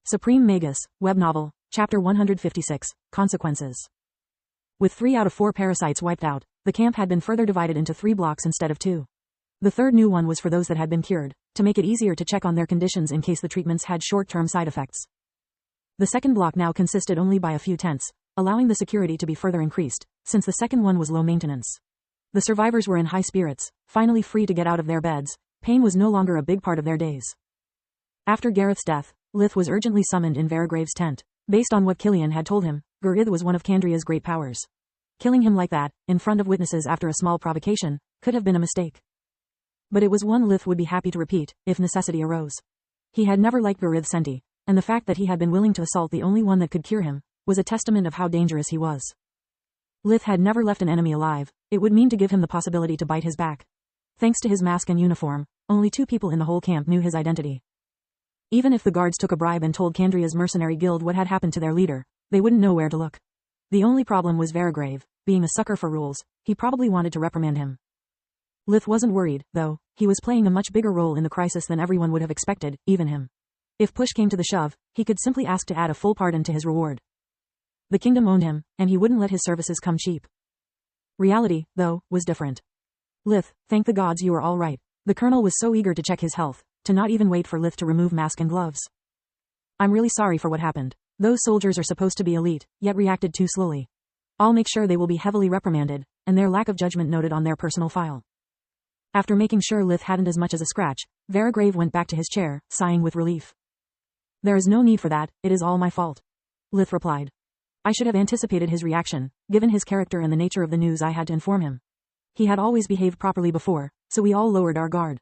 Supreme Magus, web novel, Chapter 156, Consequences. With 3 out of 4 parasites wiped out, the camp had been further divided into 3 blocks instead of 2. The third new one was for those that had been cured, to make it easier to check on their conditions in case the treatments had short-term side effects. The second block now consisted only by a few tents, allowing the security to be further increased, since the second one was low maintenance. The survivors were in high spirits, finally free to get out of their beds. Pain was no longer a big part of their days. After Gareth's death, Lith was urgently summoned in Varagrave's tent. Based on what Killian had told him, Garith was one of Candria's great powers. Killing him like that, in front of witnesses after a small provocation, could have been a mistake. But it was one Lith would be happy to repeat, if necessity arose. He had never liked Garith Senti, and the fact that he had been willing to assault the only one that could cure him, was a testament of how dangerous he was. Lith had never left an enemy alive. It would mean to give him the possibility to bite his back. Thanks to his mask and uniform, only 2 people in the whole camp knew his identity. Even if the guards took a bribe and told Candria's mercenary guild what had happened to their leader, they wouldn't know where to look. The only problem was Varagrave. Being a sucker for rules, he probably wanted to reprimand him. Lith wasn't worried, though. He was playing a much bigger role in the crisis than everyone would have expected, even him. If push came to the shove, he could simply ask to add a full pardon to his reward. The kingdom owned him, and he wouldn't let his services come cheap. Reality, though, was different. Lith, thank the gods you were all right. The colonel was so eager to check his health, to not even wait for Lith to remove mask and gloves. I'm really sorry for what happened. Those soldiers are supposed to be elite, yet reacted too slowly. I'll make sure they will be heavily reprimanded, and their lack of judgment noted on their personal file. After making sure Lith hadn't as much as a scratch, Varagrave went back to his chair, sighing with relief. There is no need for that, it is all my fault. Lith replied. I should have anticipated his reaction, given his character and the nature of the news I had to inform him. He had always behaved properly before, so we all lowered our guard.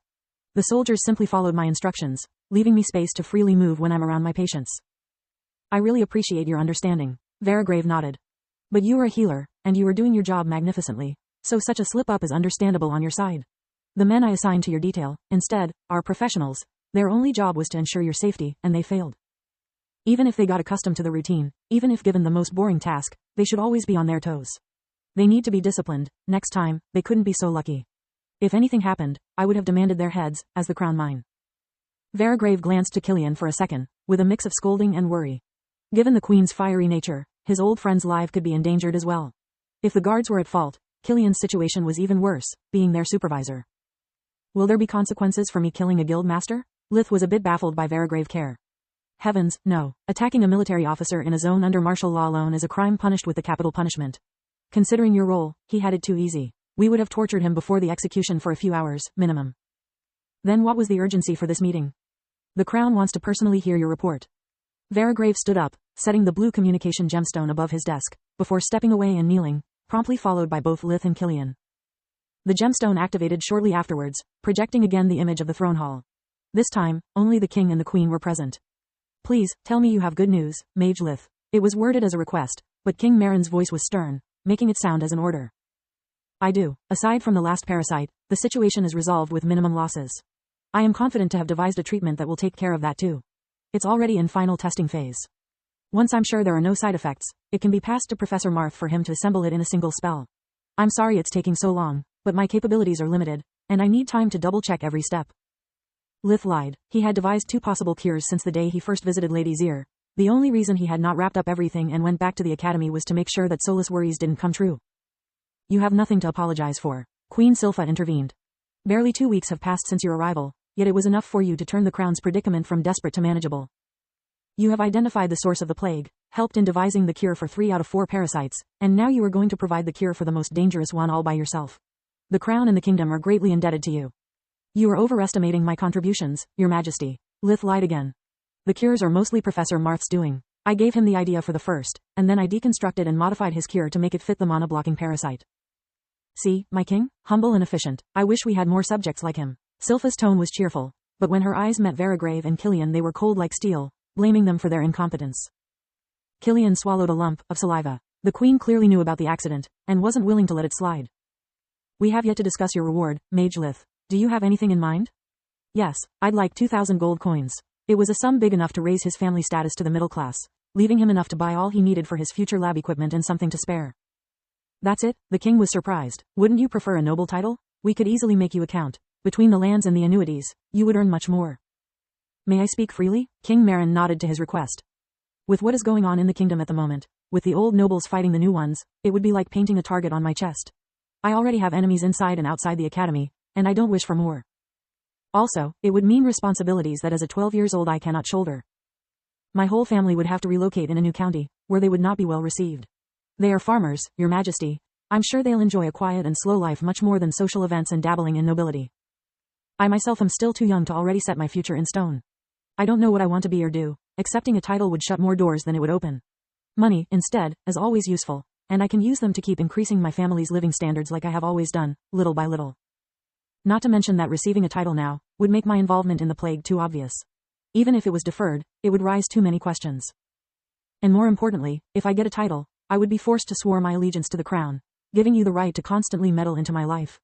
The soldiers simply followed my instructions, leaving me space to freely move when I'm around my patients. I really appreciate your understanding. Varagrave nodded. But you are a healer, and you are doing your job magnificently, so such a slip-up is understandable on your side. The men I assigned to your detail, instead, are professionals. Their only job was to ensure your safety, and they failed. Even if they got accustomed to the routine, even if given the most boring task, they should always be on their toes. They need to be disciplined. Next time, they couldn't be so lucky. If anything happened, I would have demanded their heads, as the crown mine. Varagrave glanced to Killian for a second, with a mix of scolding and worry. Given the queen's fiery nature, his old friend's life could be endangered as well. If the guards were at fault, Killian's situation was even worse, being their supervisor. Will there be consequences for me killing a guild master? Lith was a bit baffled by Varagrave care. Heavens, no. Attacking a military officer in a zone under martial law alone is a crime punished with the capital punishment. Considering your role, he had it too easy. We would have tortured him before the execution for a few hours, minimum. Then what was the urgency for this meeting? The crown wants to personally hear your report. Varagrave stood up, setting the blue communication gemstone above his desk, before stepping away and kneeling, promptly followed by both Lith and Killian. The gemstone activated shortly afterwards, projecting again the image of the throne hall. This time, only the king and the queen were present. Please, tell me you have good news, Mage Lith. It was worded as a request, but King Marin's voice was stern, making it sound as an order. I do. Aside from the last parasite, the situation is resolved with minimum losses. I am confident to have devised a treatment that will take care of that too. It's already in final testing phase. Once I'm sure there are no side effects, it can be passed to Professor Marth for him to assemble it in a single spell. I'm sorry it's taking so long, but my capabilities are limited, and I need time to double-check every step. Lith lied. He had devised 2 possible cures since the day he first visited Lady Zir. The only reason he had not wrapped up everything and went back to the academy was to make sure that Solus' worries didn't come true. You have nothing to apologize for. Queen Silpha intervened. Barely 2 weeks have passed since your arrival, yet it was enough for you to turn the crown's predicament from desperate to manageable. You have identified the source of the plague, helped in devising the cure for 3 out of 4 parasites, and now you are going to provide the cure for the most dangerous one all by yourself. The crown and the kingdom are greatly indebted to you. You are overestimating my contributions, Your Majesty. Lith lied again. The cures are mostly Professor Marth's doing. I gave him the idea for the first, and then I deconstructed and modified his cure to make it fit the mana-blocking parasite. See, my king? Humble and efficient. I wish we had more subjects like him. Silpha's tone was cheerful, but when her eyes met Varagrave and Killian they were cold like steel, blaming them for their incompetence. Killian swallowed a lump of saliva. The queen clearly knew about the accident, and wasn't willing to let it slide. We have yet to discuss your reward, Mage Lith. Do you have anything in mind? Yes, I'd like 2,000 gold coins. It was a sum big enough to raise his family status to the middle class, leaving him enough to buy all he needed for his future lab equipment and something to spare. That's it? The king was surprised. Wouldn't you prefer a noble title? We could easily make you a count. Between the lands and the annuities, you would earn much more. May I speak freely? King Marin nodded to his request. With what is going on in the kingdom at the moment, with the old nobles fighting the new ones, it would be like painting a target on my chest. I already have enemies inside and outside the academy, and I don't wish for more. Also, it would mean responsibilities that as a 12 years old I cannot shoulder. My whole family would have to relocate in a new county, where they would not be well received. They are farmers, Your Majesty. I'm sure they'll enjoy a quiet and slow life much more than social events and dabbling in nobility. I myself am still too young to already set my future in stone. I don't know what I want to be or do. Accepting a title would shut more doors than it would open. Money, instead, is always useful, and I can use them to keep increasing my family's living standards like I have always done, little by little. Not to mention that receiving a title now would make my involvement in the plague too obvious. Even if it was deferred, it would raise too many questions. And more importantly, if I get a title, I would be forced to swear my allegiance to the crown, giving you the right to constantly meddle into my life.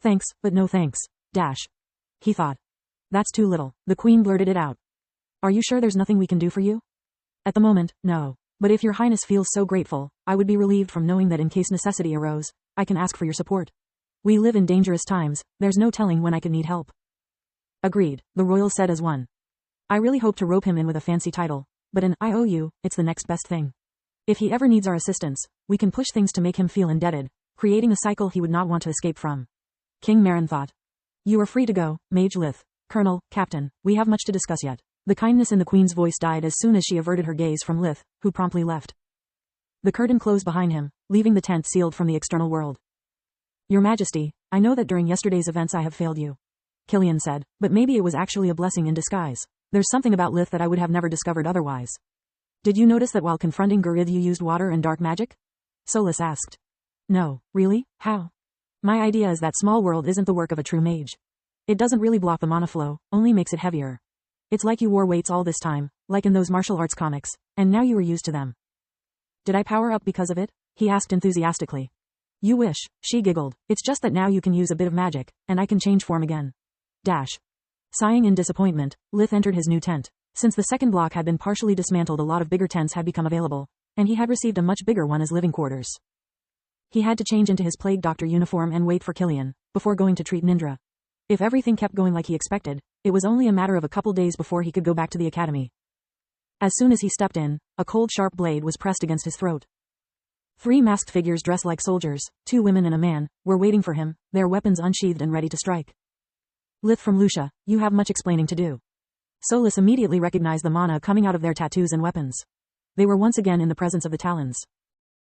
Thanks, but no thanks. He thought. That's too little. The queen blurted it out. Are you sure there's nothing we can do for you? At the moment, no. But if your highness feels so grateful, I would be relieved from knowing that in case necessity arose, I can ask for your support. We live in dangerous times, there's no telling when I could need help. Agreed, the royals said as one. I really hope to rope him in with a fancy title, but an IOU, it's the next best thing. If he ever needs our assistance, we can push things to make him feel indebted, creating a cycle he would not want to escape from. King Marin thought. You are free to go, Mage Lith. Colonel, Captain, we have much to discuss yet. The kindness in the queen's voice died as soon as she averted her gaze from Lith, who promptly left. The curtain closed behind him, leaving the tent sealed from the external world. Your Majesty, I know that during yesterday's events I have failed you. Killian said, but maybe it was actually a blessing in disguise. There's something about Lith that I would have never discovered otherwise. Did you notice that while confronting Gurith you used water and dark magic? Solus asked. No, really? How? My idea is that small world isn't the work of a true mage. It doesn't really block the mana flow, only makes it heavier. It's like you wore weights all this time, like in those martial arts comics, and now you were used to them. Did I power up because of it? He asked enthusiastically. You wish, she giggled. It's just that now you can use a bit of magic, and I can change form again. Sighing in disappointment, Lith entered his new tent. Since the second block had been partially dismantled, a lot of bigger tents had become available, and he had received a much bigger one as living quarters. He had to change into his plague doctor uniform and wait for Killian, before going to treat Nindra. If everything kept going like he expected, it was only a matter of a couple days before he could go back to the academy. As soon as he stepped in, a cold sharp blade was pressed against his throat. 3 masked figures dressed like soldiers, 2 women and a man, were waiting for him, their weapons unsheathed and ready to strike. Lith from Lucia, you have much explaining to do. Solus immediately recognized the mana coming out of their tattoos and weapons. They were once again in the presence of the Talons.